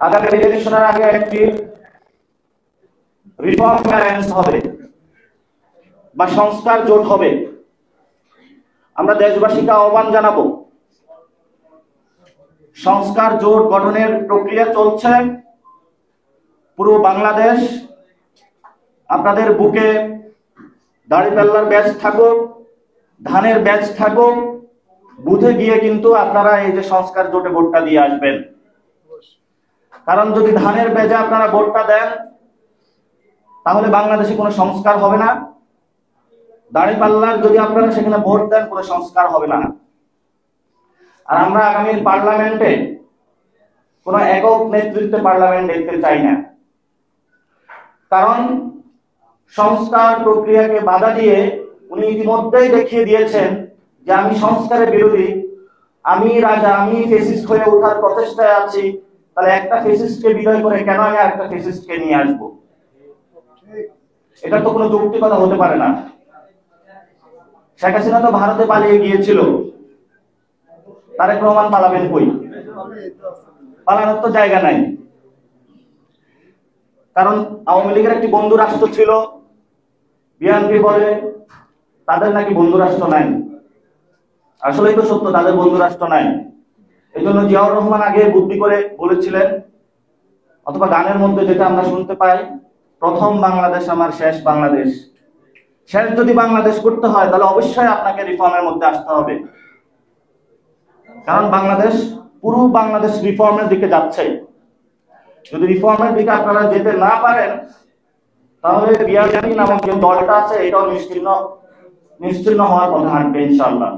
আগামী ইলেকশনের আগে একটি রিফর্ম অ্যালায়েন্স হবে বা সংস্কার জোট হবে। আমরা দেশবাসীকে আহ্বান জানাবো, সংস্কার জোট গঠনের প্রক্রিয়া চলছে। পুরো বাংলাদেশ আপনাদের বুকে দাড়িপাল্লার ব্যাচ থাকুক, ধানের ব্যাচ থাকুক, বুথে গিয়ে কিন্তু আপনারা এই যে সংস্কার জোটে ভোটটা দিয়ে আসবেন। কারণ যদি ধানের ব্যাচে আপনারা ভোটটা দেন তাহলে বাংলাদেশে কোনো সংস্কার হবে না। দাড়িপাল্লার যদি আপনারা সেখানে ভোট দেন কোনো সংস্কার হবে না। আর আমরা আগামী পার্লামেন্টে কোনো একক নেতৃত্বে পার্লামেন্ট দেখতে চাই না। কারণ সংস্কার প্রক্রিয়াকে বাধা দিয়ে উনি ইতিমধ্যেই দেখিয়ে দিয়েছেন যে আমি সংস্কারের বিরোধী, আমি রাজা, আমি ফেসিস্ট হয়ে ওঠার প্রচেষ্টায় আছি। তাহলে একটা ফেসিস্টকে বিদায় করে কেন আমি আরেকটা ফেসিস্টকে নিয়ে আসবো? এটা তো কোনো যৌক্তিকতা হতে পারে না। শেখ হাসিনা তো ভারতে পালিয়ে গিয়েছিল, তারেক রহমান পালাবেন কই? পালানোর তো জায়গা নাই। কারণ আওয়ামী লীগের একটি বন্ধু রাষ্ট্র ছিল, বিএনপি বলে তাদের নাকি বন্ধু রাষ্ট্র নাই। আসলেই তো সত্য, তাদের বন্ধু রাষ্ট্র নাই। এই জন্য জিয়াউর রহমান আগে বুদ্ধি করে বলেছিলেন, অথবা গানের মধ্যে যেটা আমরা শুনতে পাই, প্রথম বাংলাদেশ আমার শেষ বাংলাদেশ। শেষ যদি বাংলাদেশ করতে হয় তাহলে অবশ্যই আপনাকে রিফর্মের মধ্যে আসতে হবে। কারণ বাংলাদেশ, পুরো বাংলাদেশ রিফর্মের দিকে যাচ্ছে। যদি রিফর্মের দিকে আপনারা যেতে না পারেন তাহলে বিআরপি নামক যে দলটা আছে এটাও নিশ্চিহ্ন হওয়ার কথা হাঁটবে ইনশাআল্লাহ।